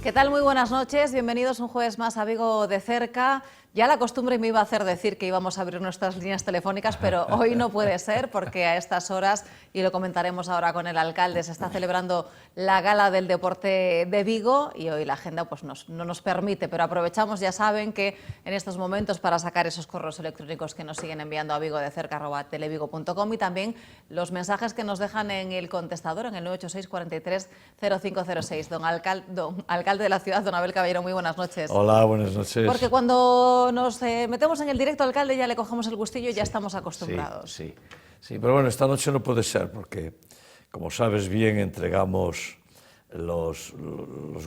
¿Qué tal? Muy buenas noches. Bienvenidos un jueves más a Vigo de cerca. Ya la costumbre me iba a hacer decir que íbamos a abrir nuestras líneas telefónicas, pero hoy no puede ser porque a estas horas, y lo comentaremos ahora con el alcalde, se está celebrando la Gala del Deporte de Vigo y hoy la agenda pues no nos permite, pero aprovechamos, ya saben, que en estos momentos para sacar esos correos electrónicos que nos siguen enviando a vigodecerca@televigo.com y también los mensajes que nos dejan en el contestador en el 986 43 0506. Don alcalde de la ciudad, don Abel Caballero, muy buenas noches. Hola, buenas noches. Porque cuando nos metemos en el directo, alcalde, ya le cogemos el gustillo y ya estamos acostumbrados. Sí, pero bueno, esta noche no puede ser porque, como sabes bien, entregamos los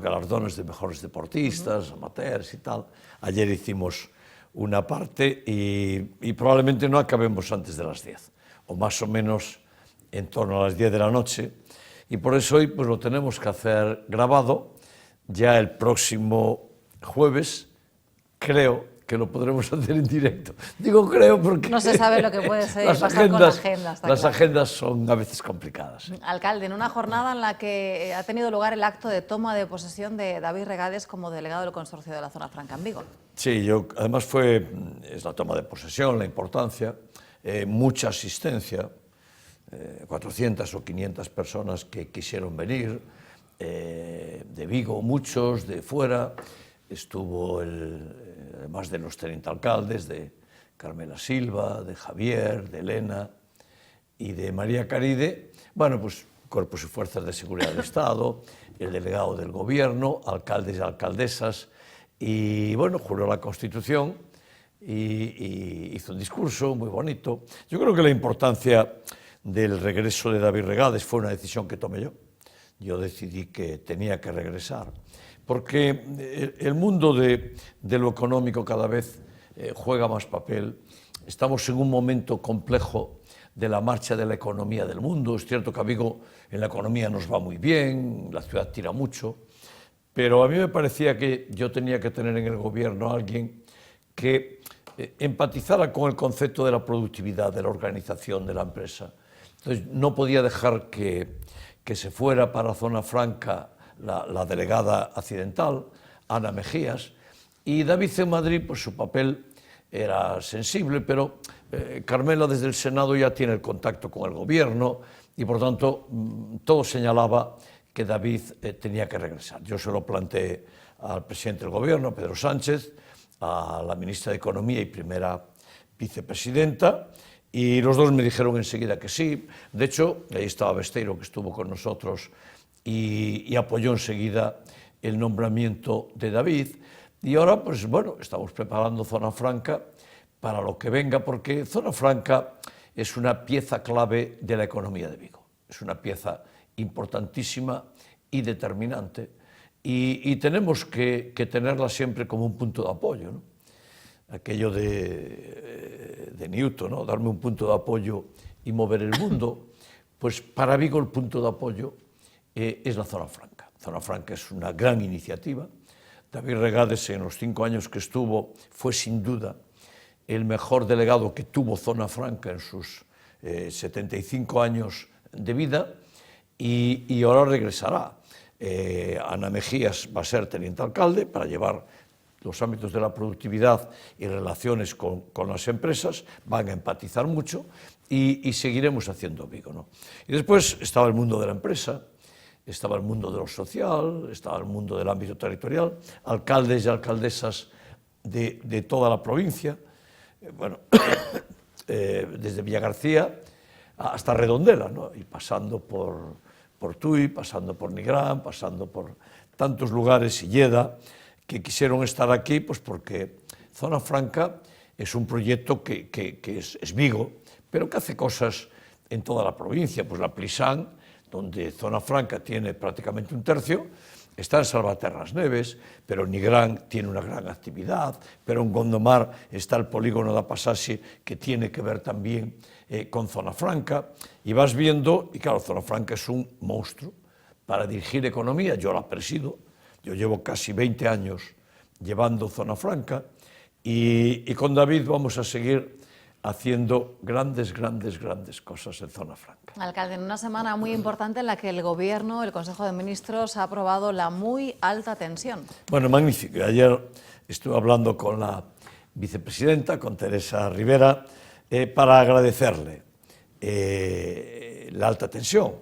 galardones de mejores deportistas, amateurs y tal. Ayer hicimos una parte y probablemente no acabemos antes de las 10, o más o menos en torno a las 10 de la noche. Y por eso hoy pues lo tenemos que hacer grabado. Ya el próximo jueves creo que lo podremos hacer en directo. Digo creo porque... No se sabe lo que puede pasar con la agenda. Las agendas son a veces complicadas. Alcalde, en una jornada en la que ha tenido lugar el acto de toma de posesión de David Regades como delegado del Consorcio de la Zona Franca en Vigo. Sí, además es la toma de posesión, la importancia, mucha asistencia, 400 o 500 personas que quisieron venir, de Vigo muchos, de fuera. Estuvo además de los 30 alcaldes, de Carmela Silva, de Javier, de Elena y de María Caride, bueno, pues cuerpos y fuerzas de seguridad del Estado, el delegado del gobierno, alcaldes y alcaldesas, y bueno, juró la Constitución y hizo un discurso muy bonito. Yo creo que la importancia del regreso de David Regades fue una decisión que tomé yo. Yo decidí que tenía que regresar, porque el mundo de lo económico cada vez juega más papel. Estamos en un momento complejo de la marcha de la economía del mundo. Es cierto que a Vigo en la economía nos va muy bien, la ciudad tira mucho, pero a mí me parecía que yo tenía que tener en el gobierno a alguien que empatizara con el concepto de la productividad, de la organización de la empresa. Entonces no podía dejar que se fuera para Zona Franca la delegada accidental, Ana Mejías, y David en Madrid, pues su papel era sensible, pero Carmela desde el Senado ya tiene el contacto con el gobierno y por tanto todo señalaba que David tenía que regresar. Yo se lo planteé al presidente del gobierno, Pedro Sánchez, a la ministra de Economía y primera vicepresidenta, y los dos me dijeron enseguida que sí. De hecho, ahí estaba Besteiro, que estuvo con nosotros, y apoyó enseguida el nombramiento de David. Y ahora, pues bueno, estamos preparando Zona Franca para lo que venga, porque Zona Franca es una pieza clave de la economía de Vigo. Es una pieza importantísima y determinante, y tenemos que tenerla siempre como un punto de apoyo, ¿no? Aquello de Newton, ¿no? Darme un punto de apoyo y mover el mundo. Pues para Vigo el punto de apoyo es la Zona Franca. Zona Franca es una gran iniciativa. David Regades, en los 5 años que estuvo, fue sin duda el mejor delegado que tuvo Zona Franca en sus 75 años de vida, y ahora regresará. Ana Mejías va a ser teniente alcalde para llevar los ámbitos de la productividad y relaciones con las empresas. Van a empatizar mucho y seguiremos haciendo Vigo, ¿no? Y después estaba el mundo de la empresa, estaba el mundo de lo social, estaba el mundo del ámbito territorial, alcaldes y alcaldesas de toda la provincia, bueno, desde Villagarcía hasta Redondela, ¿no? Y pasando por Tui, pasando por Nigrán, pasando por tantos lugares, y Lleda, que quisieron estar aquí, pues porque Zona Franca es un proyecto que es Vigo, pero que hace cosas en toda la provincia. Pues la Plisán, donde Zona Franca tiene prácticamente un tercio, está en Salvaterras Neves, pero Nigrán tiene una gran actividad, pero en Gondomar está el polígono de Pasasi, que tiene que ver también con Zona Franca, y vas viendo, y claro, Zona Franca es un monstruo para dirigir economía. Yo la presido. Yo llevo casi 20 años llevando Zona Franca y con David vamos a seguir haciendo grandes cosas en Zona Franca. Alcalde, en una semana muy importante en la que el Gobierno, el Consejo de Ministros, ha aprobado la muy alta tensión. Bueno, magnífico. Ayer estuve hablando con la vicepresidenta, con Teresa Rivera, para agradecerle la alta tensión.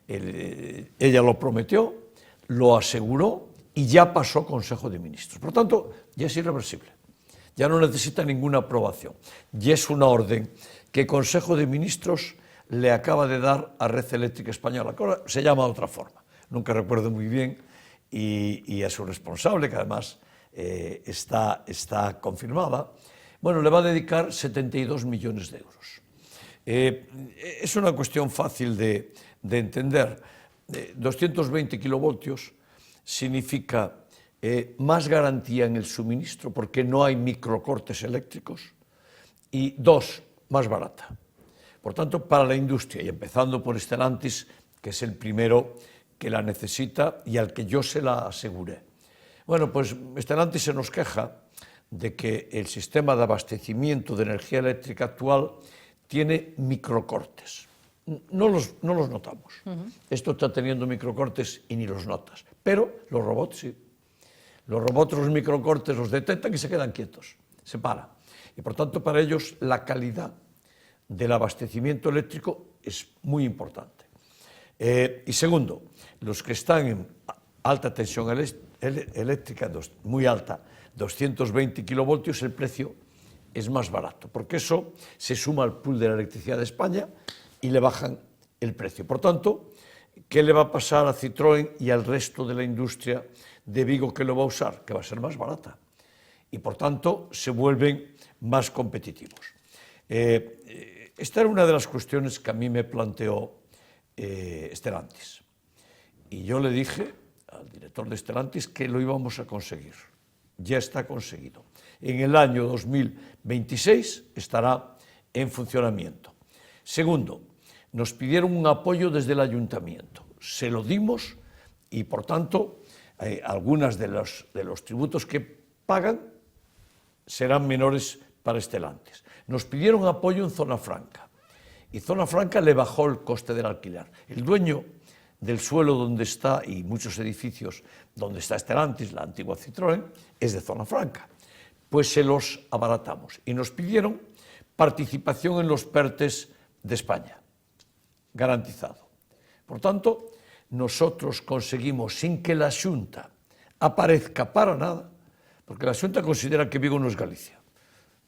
Ella lo prometió, lo aseguró y ya pasó Consejo de Ministros. Por lo tanto, ya es irreversible. Ya no necesita ninguna aprobación. Y es una orden que Consejo de Ministros le acaba de dar a Red Eléctrica Española, que ahora se llama de otra forma. Nunca recuerdo muy bien, y a su responsable, que además está confirmada, bueno, le va a dedicar 72 millones de euros. Es una cuestión fácil de entender. 220 kilovoltios significa más garantía en el suministro porque no hay microcortes eléctricos y dos, más barata. Por tanto, para la industria, y empezando por Stellantis, que es el primero que la necesita y al que yo se la aseguré. Bueno, pues Stellantis se nos queja de que el sistema de abastecimiento de energía eléctrica actual tiene microcortes. No los notamos. Esto está teniendo microcortes y ni los notas. Pero los robots sí. Los robots, los microcortes los detectan y se quedan quietos, se paran. Y por tanto, para ellos la calidad del abastecimiento eléctrico es muy importante. Y segundo, los que están en alta tensión eléctrica, muy alta, 220 kilovoltios, el precio es más barato, porque eso se suma al pool de la electricidad de España y le bajan el precio. Por tanto, ¿qué le va a pasar a Citroën y al resto de la industria de Vigo que lo va a usar? Que va a ser más barata y por tanto se vuelven más competitivos. Esta era una de las cuestiones que a mí me planteó Stellantis y yo le dije al director de Stellantis que lo íbamos a conseguir. Ya está conseguido. En el año 2026 estará en funcionamiento. Segundo, nos pidieron un apoyo desde el ayuntamiento. Se lo dimos y, por tanto, algunas de los tributos que pagan serán menores para Stellantis. Nos pidieron apoyo en Zona Franca y Zona Franca le bajó el coste del alquiler. El dueño del suelo donde está y muchos edificios donde está Stellantis, la antigua Citroën, es de Zona Franca. Pues se los abaratamos y nos pidieron participación en los PERTEs de España, garantizado. Por tanto, nosotros conseguimos, sin que la Xunta aparezca para nada, porque la Xunta considera que Vigo no es Galicia.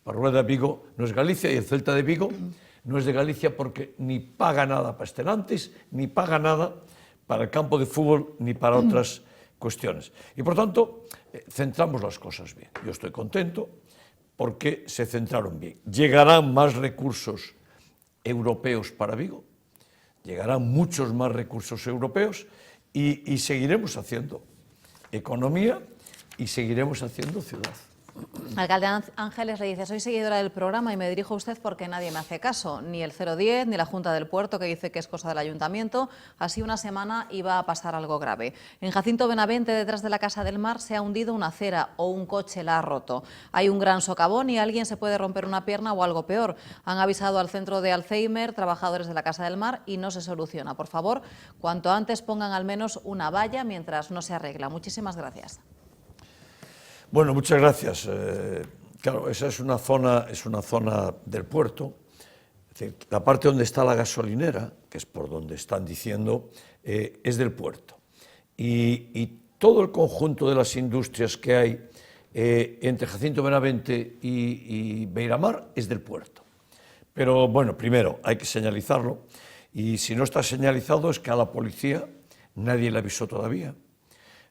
Para Rueda, Vigo no es Galicia y el Celta de Vigo no es de Galicia porque ni paga nada para Stellantis, ni paga nada para el campo de fútbol, ni para otras cuestiones. Y por tanto, centramos las cosas bien. Yo estoy contento porque se centraron bien. Llegarán más recursos europeos para Vigo, llegarán muchos más recursos europeos y seguiremos haciendo economía y seguiremos haciendo ciudad. Alcalde Ángeles le dice, soy seguidora del programa y me dirijo a usted porque nadie me hace caso, ni el 010, ni la Junta del Puerto, que dice que es cosa del Ayuntamiento. Así una semana iba a pasar algo grave. En Jacinto Benavente, detrás de la Casa del Mar, se ha hundido una acera o un coche la ha roto. Hay un gran socavón y alguien se puede romper una pierna o algo peor. Han avisado al centro de Alzheimer, trabajadores de la Casa del Mar, y no se soluciona. Por favor, cuanto antes pongan al menos una valla mientras no se arregla. Muchísimas gracias. Bueno, muchas gracias. Claro, esa es una zona del puerto. Es decir, la parte donde está la gasolinera, que es por donde están diciendo, es del puerto. Y todo el conjunto de las industrias que hay entre Jacinto Benavente y Beiramar es del puerto. Pero bueno, primero hay que señalizarlo y si no está señalizado es que a la policía nadie le avisó todavía.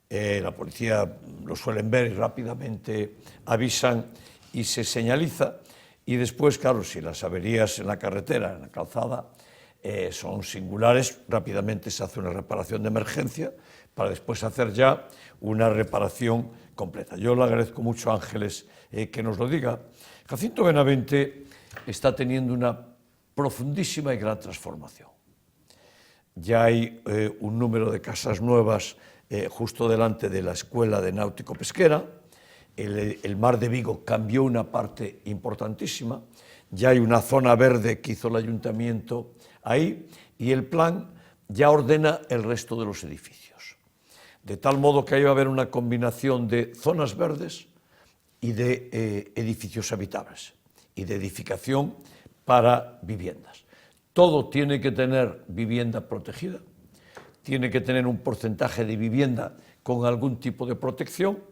La policía lo suelen ver y rápidamente avisan y se señaliza y después, claro, si las averías en la carretera, en la calzada, son singulares, rápidamente se hace una reparación de emergencia para después hacer ya una reparación completa. Yo le agradezco mucho a Ángeles que nos lo diga. Jacinto Benavente está teniendo una profundísima y gran transformación. Ya hay un número de casas nuevas justo delante de la Escuela de Náutico Pesquera. El mar de Vigo cambió una parte importantísima. ya hay una zona verde que hizo el ayuntamiento ahí y el plan ya ordena el resto de los edificios. De tal modo que ahí va a haber una combinación de zonas verdes y de edificios habitables y de edificación para viviendas. Todo tiene que tener vivienda protegida, tiene que tener un porcentaje de vivienda con algún tipo de protección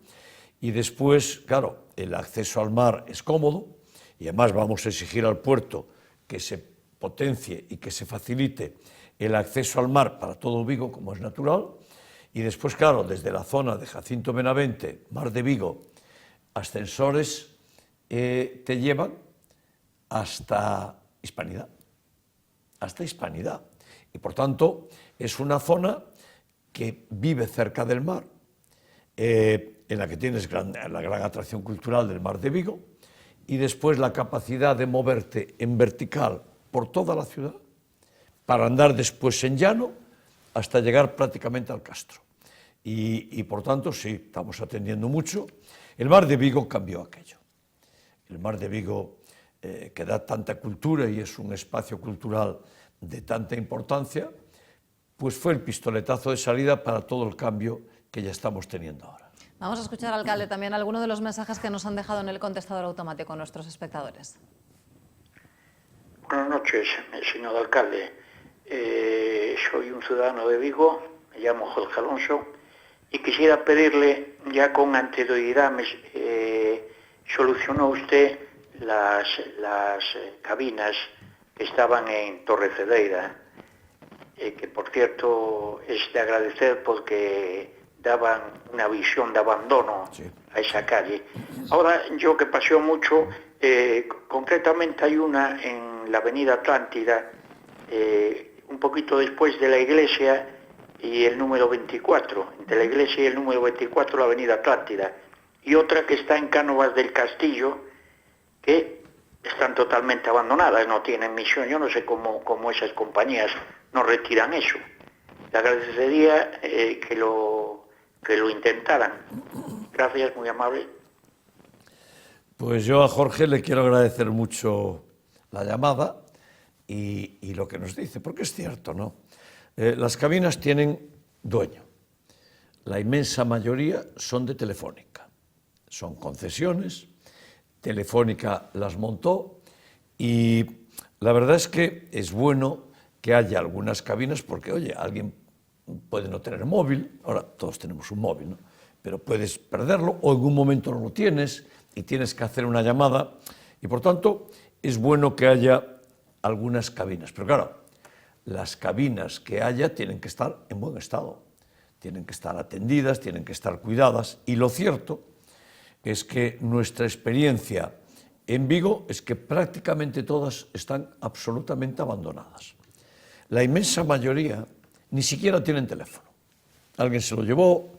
y después, claro, el acceso al mar es cómodo y además vamos a exigir al puerto que se potencie y que se facilite el acceso al mar para todo Vigo, como es natural, y después, claro, desde la zona de Jacinto Benavente, Mar de Vigo, ascensores te llevan hasta Hispanidad, y por tanto es una zona que vive cerca del mar, en la que tienes la gran atracción cultural del Mar de Vigo, y después la capacidad de moverte en vertical por toda la ciudad, para andar después en llano hasta llegar prácticamente al Castro. Y por tanto, sí, estamos atendiendo mucho. El Mar de Vigo cambió aquello. El Mar de Vigo, que da tanta cultura y es un espacio cultural de tanta importancia, pues fue el pistoletazo de salida para todo el cambio que ya estamos teniendo ahora. Vamos a escuchar, alcalde, también algunos de los mensajes que nos han dejado en el contestador automático nuestros espectadores. Buenas noches, señor alcalde. Soy un ciudadano de Vigo, me llamo Jorge Alonso, y quisiera pedirle, ya con anterioridad, solucionó usted las cabinas que estaban en Torre Cedeira, que por cierto es de agradecer porque daban una visión de abandono a esa calle. Ahora, yo que paseo mucho, concretamente hay una en la avenida Atlántida, un poquito después de la iglesia y el número 24, entre la iglesia y el número 24, la avenida Atlántida, y otra que está en Cánovas del Castillo, que están totalmente abandonadas, no tienen misión. Yo no sé cómo esas compañías no retiran eso. Le agradecería que lo intentaran. Gracias, muy amable. Pues yo a Jorge le quiero agradecer mucho la llamada y lo que nos dice, porque es cierto, ¿no? Las cabinas tienen dueño. La inmensa mayoría son de Telefónica. Son concesiones, Telefónica las montó y la verdad es que es bueno que haya algunas cabinas porque, oye, alguien puede no tener móvil, ahora todos tenemos un móvil, ¿no? Pero puedes perderlo o en un momento no lo tienes y tienes que hacer una llamada y por tanto es bueno que haya algunas cabinas, pero claro, las cabinas que haya tienen que estar en buen estado, tienen que estar atendidas, tienen que estar cuidadas y lo cierto es que nuestra experiencia en Vigo es que prácticamente todas están absolutamente abandonadas. La inmensa mayoría ni siquiera tienen teléfono. Alguien se lo llevó,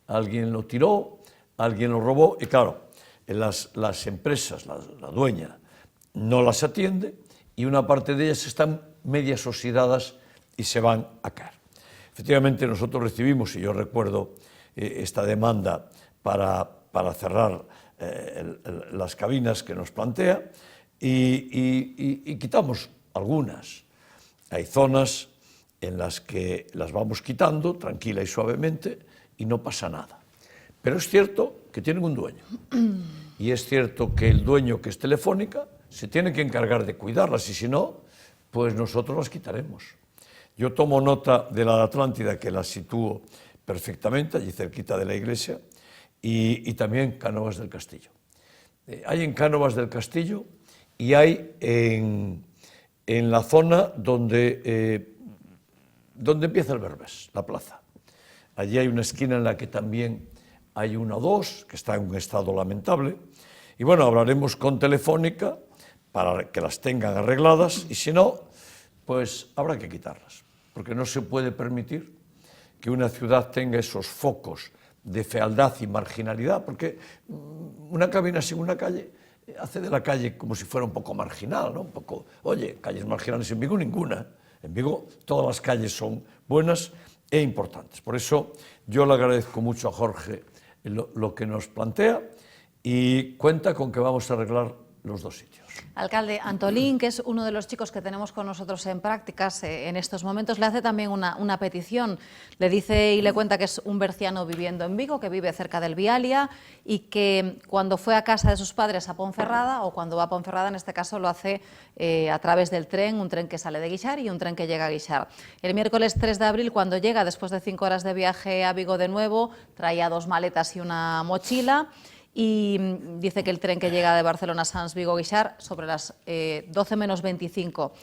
alguien lo tiró, alguien lo robó y claro, las empresas, la dueña, no las atiende y una parte de ellas están medias oxidadas y se van a caer. Efectivamente, nosotros recibimos, y yo recuerdo esta demanda para cerrar las cabinas que nos plantea y quitamos algunas. Hay zonas en las que las vamos quitando tranquila y suavemente y no pasa nada. Pero es cierto que tienen un dueño y es cierto que el dueño, que es Telefónica, se tiene que encargar de cuidarlas y si no, pues nosotros las quitaremos. Yo tomo nota de la de Atlántida, que la sitúo perfectamente, allí cerquita de la iglesia, y también Cánovas del Castillo. Hay en Cánovas del Castillo y hay en la zona donde empieza el Berbés, la plaza. Allí hay una esquina en la que también hay una o dos, que está en un estado lamentable. Y bueno, hablaremos con Telefónica para que las tengan arregladas y si no, pues habrá que quitarlas. Porque no se puede permitir que una ciudad tenga esos focos de fealdad y marginalidad, porque una cabina sin una calle hace de la calle como si fuera un poco marginal, ¿no? Un poco, oye, calles marginales en Vigo ninguna. En Vigo todas las calles son buenas e importantes. Por eso yo le agradezco mucho a Jorge lo que nos plantea y cuenta con que vamos a arreglar los dos sitios. Alcalde, Antolín, que es uno de los chicos que tenemos con nosotros en prácticas en estos momentos, le hace también una petición. Le dice y le cuenta que es un berciano viviendo en Vigo, que vive cerca del Vialia y que cuando fue a casa de sus padres a Ponferrada, o cuando va a Ponferrada, en este caso lo hace a través del tren, un tren que sale de Guixar y un tren que llega a Guixar. El miércoles 3 de abril, cuando llega, después de 5 horas de viaje a Vigo de nuevo, traía 2 maletas y una mochila. Y dice que el tren que llega de Barcelona a Sants Vigo-Guixar sobre las 12 menos 25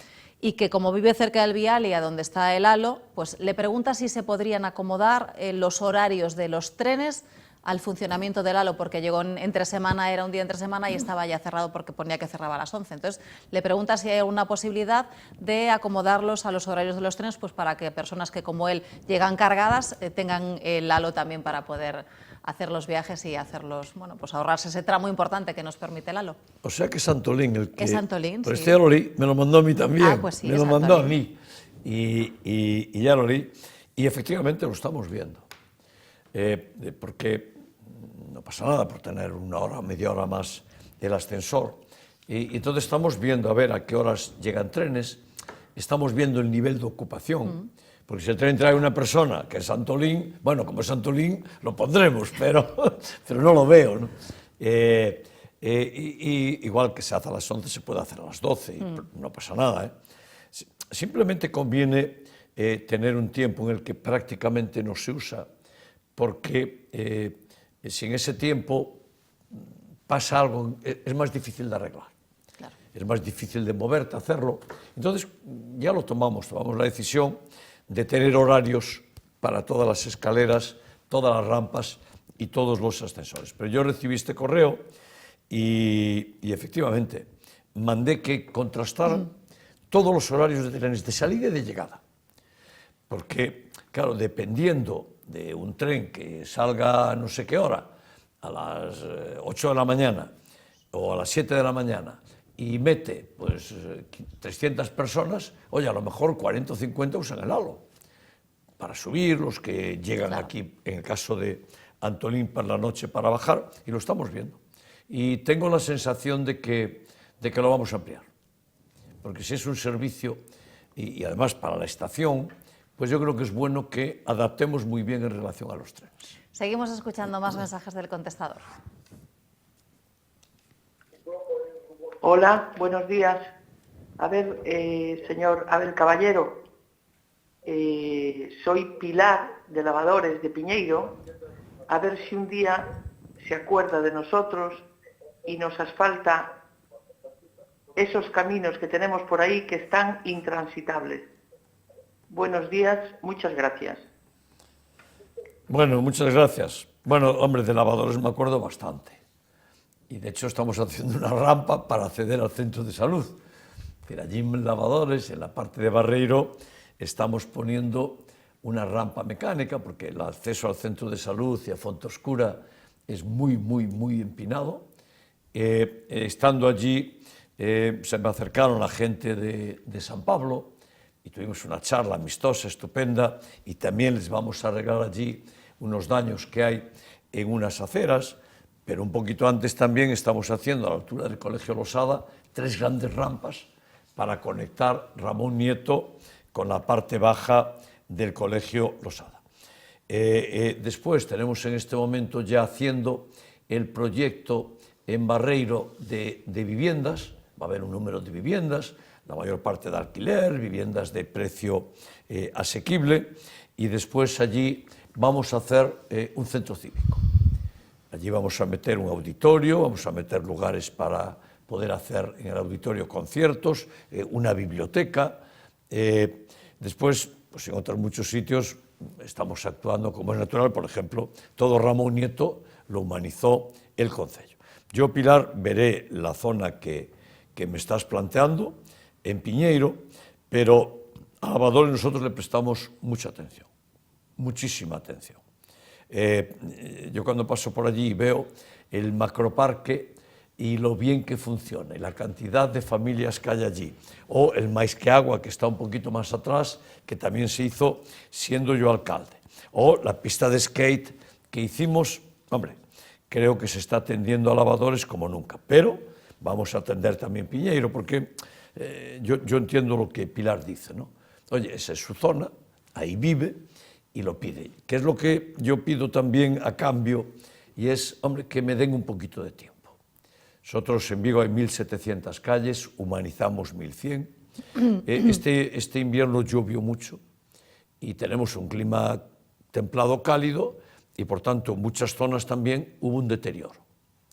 y que como vive cerca del Vialia, donde está el halo, pues le pregunta si se podrían acomodar los horarios de los trenes al funcionamiento del halo, porque llegó entre semana, era un día entre semana y estaba ya cerrado porque ponía que cerraba a las 11. Entonces, le pregunta si hay alguna posibilidad de acomodarlos a los horarios de los trenes, pues para que personas que como él llegan cargadas tengan el halo también para poder hacer los viajes y hacerlos, bueno, pues ahorrarse ese tramo importante que nos permite el halo. O sea que es Antolín el que... Es Antolín, Pero sí. este ya lo leí, me lo mandó a mí también. Ah, pues sí, me es lo mandó a Antolín. mí y ya lo leí. Y efectivamente lo estamos viendo. Porque no pasa nada por tener una hora, media hora más el ascensor. Y entonces estamos viendo a ver a qué horas llegan trenes, estamos viendo el nivel de ocupación. Porque si el tren trae una persona que es Antolín, bueno, como es Antolín, lo pondremos, pero no lo veo, ¿no? Igual que se hace a las 11, se puede hacer a las 12, y no pasa nada, ¿eh? Simplemente conviene tener un tiempo en el que prácticamente no se usa, porque si en ese tiempo pasa algo, es más difícil de arreglar. Claro. Es más difícil de moverte, hacerlo. Entonces, ya lo tomamos la decisión de tener horarios para todas las escaleras, todas las rampas y todos los ascensores. Pero yo recibí este correo y efectivamente mandé que contrastaran todos los horarios de trenes de salida y de llegada. Porque, claro, dependiendo de un tren que salga a no sé qué hora, a las 8 de la mañana o a las 7 de la mañana, y mete pues 300 personas, oye, a lo mejor 40 o 50 usan el halo para subir, los que llegan claro. Aquí, en el caso de Antolín, por la noche para bajar, y lo estamos viendo. Y tengo la sensación de que lo vamos a ampliar, porque si es un servicio, y además para la estación, pues yo creo que es bueno que adaptemos muy bien en relación a los trenes. Seguimos escuchando más mensajes del contestador. Hola, buenos días. A ver, señor Abel Caballero, soy Pilar de Lavadores de Piñeiro. A ver si un día se acuerda de nosotros y nos asfalta esos caminos que tenemos por ahí que están intransitables. Buenos días, muchas gracias. Bueno, muchas gracias. Bueno, hombre, de Lavadores me acuerdo bastante. Y de hecho estamos haciendo una rampa para acceder al centro de salud. Pero allí en Lavadores, en la parte de Barreiro, estamos poniendo una rampa mecánica porque el acceso al centro de salud y a Fontoscura es muy empinado. Estando allí, se me acercaron la gente de San Pablo y tuvimos una charla amistosa, estupenda, y también les vamos a arreglar allí unos daños que hay en unas aceras. Pero un poquito antes también estamos haciendo a la altura del Colegio Losada 3 grandes rampas para conectar Ramón Nieto con la parte baja del Colegio Losada. Después tenemos en este momento ya haciendo el proyecto en Barreiro de viviendas. Va a haber un número de viviendas, la mayor parte de alquiler, viviendas de precio asequible, y después allí vamos a hacer un centro cívico. Allí vamos a meter un auditorio, vamos a meter lugares para poder hacer en el auditorio conciertos, una biblioteca. Después, pues en otros muchos sitios estamos actuando como es natural. Por ejemplo, todo Ramón Nieto lo humanizó el concello. Yo, Pilar, veré la zona que me estás planteando en Piñeiro, pero a Lavadores nosotros le prestamos mucha atención, muchísima atención. Yo cuando paso por allí veo el macroparque y lo bien que funciona, y la cantidad de familias que hay allí, o el Mais que Agua, que está un poquito más atrás, que también se hizo siendo yo alcalde, o la pista de skate que hicimos. Hombre, creo que se está atendiendo a Lavadores como nunca, pero vamos a atender también Piñeiro, porque yo entiendo lo que Pilar dice, ¿no? Oye, esa es su zona, ahí vive y lo pide. ¿Qué es lo que yo pido también a cambio? Y es, hombre, que me den un poquito de tiempo. Nosotros en Vigo hay 1.700 calles, humanizamos 1.100. Este invierno llovió mucho y tenemos un clima templado cálido y, por tanto, en muchas zonas también hubo un deterioro.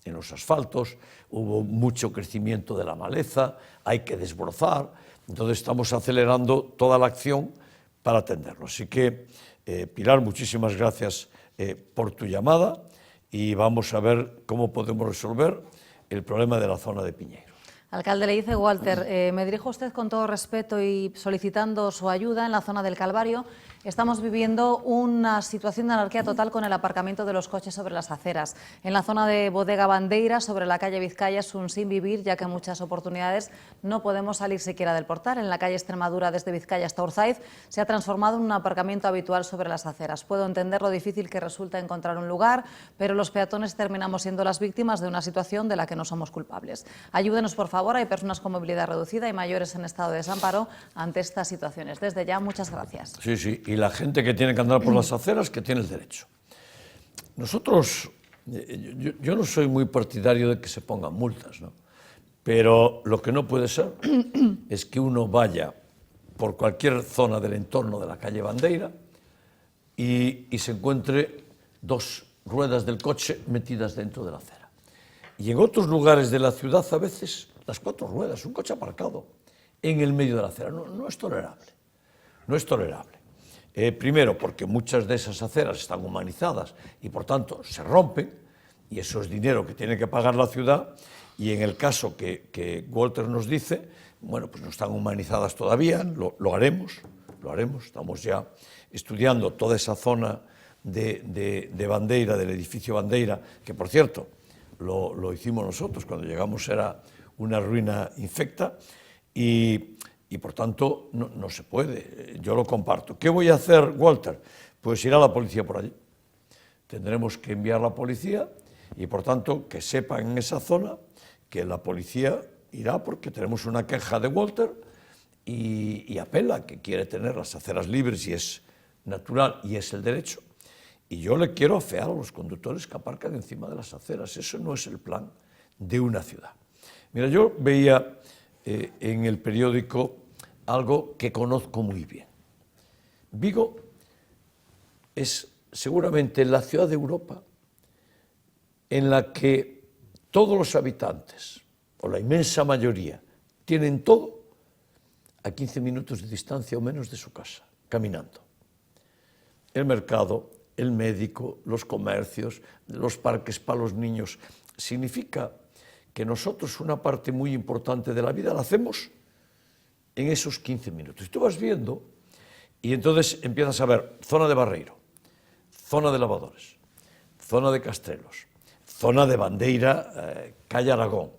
En los asfaltos hubo mucho crecimiento de la maleza, hay que desbrozar, entonces estamos acelerando toda la acción para atenderlo. Así que, Pilar, muchísimas gracias por tu llamada y vamos a ver cómo podemos resolver el problema de la zona de Piñeiro. Alcalde, le dice Walter, me dirijo a usted con todo respeto y solicitando su ayuda en la zona del Calvario. Estamos viviendo una situación de anarquía total con el aparcamiento de los coches sobre las aceras. En la zona de Bodega Bandeira, sobre la calle Vizcaya, es un sin vivir, ya que en muchas oportunidades no podemos salir siquiera del portal. En la calle Extremadura, desde Vizcaya hasta Orzaiz, se ha transformado en un aparcamiento habitual sobre las aceras. Puedo entender lo difícil que resulta encontrar un lugar, pero los peatones terminamos siendo las víctimas de una situación de la que no somos culpables. Ayúdenos, por favor, hay personas con movilidad reducida y mayores en estado de desamparo ante estas situaciones. Desde ya, muchas gracias. Sí, sí. Y la gente que tiene que andar por las aceras, que tiene el derecho. Nosotros, yo no soy muy partidario de que se pongan multas, ¿no? Pero lo que no puede ser es que uno vaya por cualquier zona del entorno de la calle Bandeira y se encuentre dos ruedas del coche metidas dentro de la acera. Y en otros lugares de la ciudad, a veces, las cuatro ruedas, un coche aparcado en el medio de la acera. No es tolerable. No es tolerable. Primero, porque muchas de esas aceras están humanizadas y, por tanto, se rompen, y eso es dinero que tiene que pagar la ciudad, y en el caso que Walter nos dice, bueno, pues no están humanizadas todavía, lo haremos, estamos ya estudiando toda esa zona de Bandeira, del edificio Bandeira, que, por cierto, lo hicimos nosotros, cuando llegamos era una ruina infecta, y por tanto no se puede, yo lo comparto. ¿Qué voy a hacer, Walter? Pues irá la policía por allí. Tendremos que enviar la policía y, por tanto, que sepan en esa zona que la policía irá, porque tenemos una queja de Walter y apela, que quiere tener las aceras libres y es natural y es el derecho. Y yo le quiero afear a los conductores que aparcan encima de las aceras. Eso no es el plan de una ciudad. Mira, yo veía en el periódico algo que conozco muy bien. Vigo es seguramente la ciudad de Europa en la que todos los habitantes, o la inmensa mayoría, tienen todo a 15 minutos de distancia o menos de su casa, caminando. El mercado, el médico, los comercios, los parques para los niños. Significa que nosotros una parte muy importante de la vida la hacemos en esos 15 minutos. Y tú vas viendo y entonces empiezas a ver zona de Barreiro, zona de Lavadores, zona de Castrelos, zona de Bandeira, calle Aragón,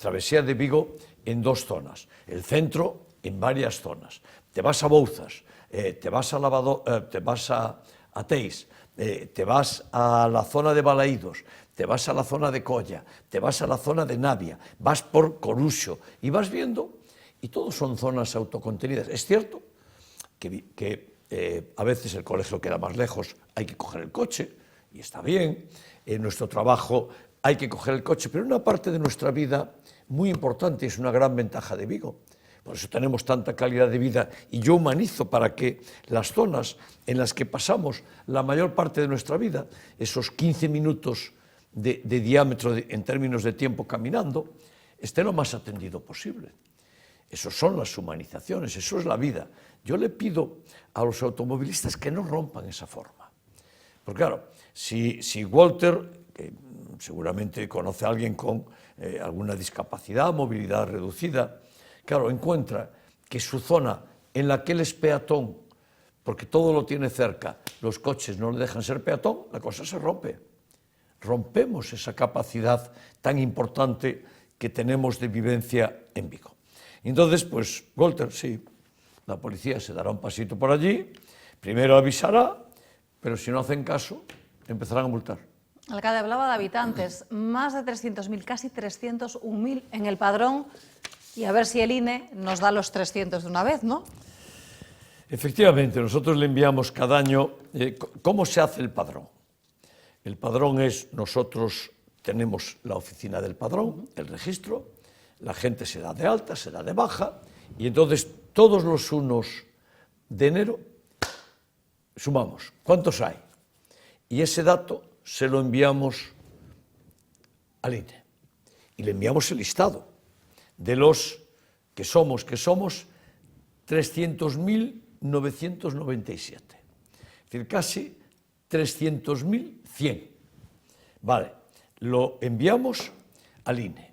travesía de Vigo en dos zonas, el centro en varias zonas. Te vas a Bouzas, te vas a Teis, te vas a la zona de Balaídos, te vas a la zona de Colla, te vas a la zona de Navia, vas por Coruxo y vas viendo, y todos son zonas autocontenidas. Es cierto que a veces el colegio queda más lejos, hay que coger el coche, y está bien, en nuestro trabajo hay que coger el coche, pero una parte de nuestra vida muy importante, es una gran ventaja de Vigo. Por eso tenemos tanta calidad de vida, y yo humanizo para que las zonas en las que pasamos la mayor parte de nuestra vida, esos 15 minutos de diámetro en términos de tiempo caminando, esté lo más atendido posible. Eso son las humanizaciones, eso es la vida. Yo le pido a los automovilistas que no rompan esa forma. Porque claro, si Walter, que seguramente conoce a alguien con alguna discapacidad, movilidad reducida, claro, encuentra que su zona en la que él es peatón, porque todo lo tiene cerca, los coches no le dejan ser peatón, la cosa se rompe. Rompemos esa capacidad tan importante que tenemos de vivencia en Vigo. Entonces, pues, Walter, sí, la policía se dará un pasito por allí, primero avisará, pero si no hacen caso, empezarán a multar. Alcalde, hablaba de habitantes, más de 300.000, casi 301.000 en el padrón, y a ver si el INE nos da los 300 de una vez, ¿no? Efectivamente, nosotros le enviamos cada año. ¿Cómo se hace el padrón? El padrón es, nosotros tenemos la oficina del padrón, el registro, la gente se da de alta, se da de baja, y entonces todos los 1 de enero sumamos cuántos hay. Y ese dato se lo enviamos al INE. Y le enviamos el listado de los que somos 300.997. Es decir, casi 300.100. Vale, lo enviamos al INE.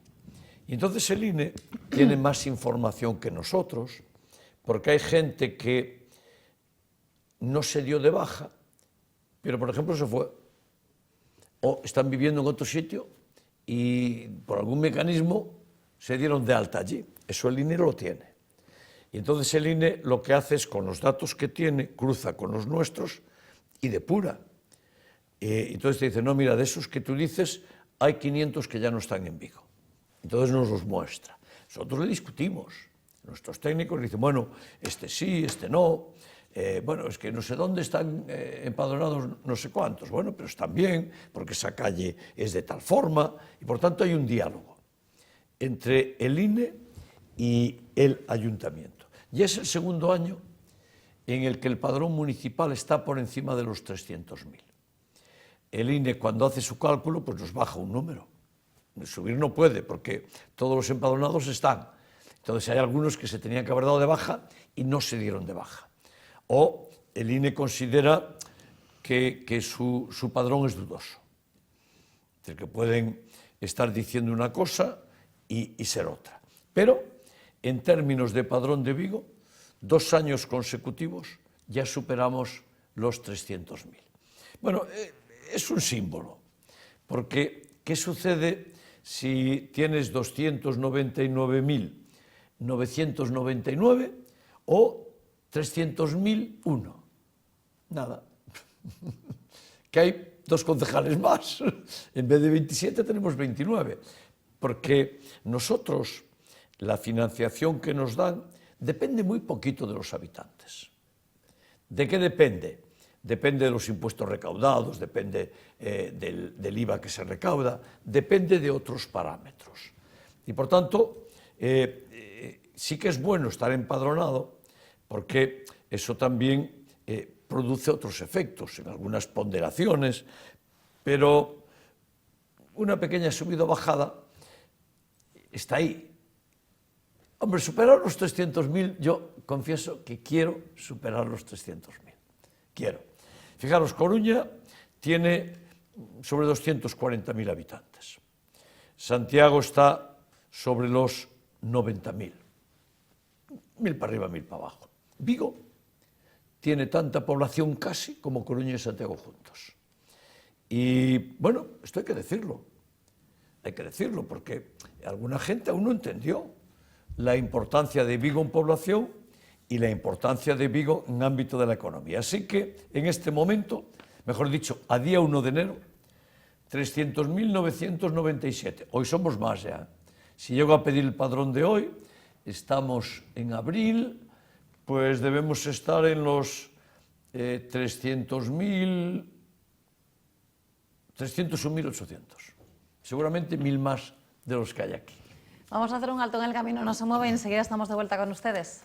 Y entonces el INE tiene más información que nosotros, porque hay gente que no se dio de baja, pero por ejemplo se fue, o están viviendo en otro sitio y por algún mecanismo se dieron de alta allí. Eso el INE lo tiene. Y entonces el INE lo que hace es, con los datos que tiene, cruza con los nuestros y depura. Entonces te dice, no, mira, de esos que tú dices, hay 500 que ya no están en Vigo. Entonces nos los muestra. Nosotros le discutimos. Nuestros técnicos dicen, bueno, este sí, este no. Bueno, es que no sé dónde están empadronados no sé cuántos. Bueno, pero están bien, porque esa calle es de tal forma, y por tanto hay un diálogo entre el INE y el ayuntamiento. Y es el segundo año en el que el padrón municipal está por encima de los 300.000. El INE, cuando hace su cálculo, pues nos baja un número. Subir no puede, porque todos los empadronados están. Entonces hay algunos que se tenían que haber dado de baja y no se dieron de baja. O el INE considera que su padrón es dudoso. Es decir, que pueden estar diciendo una cosa y ser otra. Pero, en términos de padrón de Vigo, 2 años consecutivos ya superamos los 300.000. Bueno, es un símbolo, porque ¿qué sucede si tienes 299.999 o 300.001? Nada. Que hay 2 concejales más. En vez de 27 tenemos 29. Porque nosotros, la financiación que nos dan depende muy poquito de los habitantes. ¿De qué depende? Depende de los impuestos recaudados, depende del IVA que se recauda, depende de otros parámetros. Y por tanto, sí que es bueno estar empadronado, porque eso también produce otros efectos, en algunas ponderaciones, pero una pequeña subida o bajada está ahí. Hombre, superar los 300.000, yo confieso que quiero superar los 300.000. Quiero. Fijaros, Coruña tiene sobre 240.000 habitantes. Santiago está sobre los 90.000. 1.000 para arriba, 1.000 para abajo. Vigo tiene tanta población casi como Coruña y Santiago juntos. Y bueno, esto hay que decirlo. Hay que decirlo porque alguna gente aún no entendió la importancia de Vigo en población y la importancia de Vigo en ámbito de la economía. Así que en este momento, mejor dicho, a día 1 de enero, 300.997. Hoy somos más ya. Si llego a pedir el padrón de hoy, estamos en abril, pues debemos estar en los 301.800. Seguramente 1.000 más de los que hay aquí. Vamos a hacer un alto en el camino, no se mueven, enseguida estamos de vuelta con ustedes.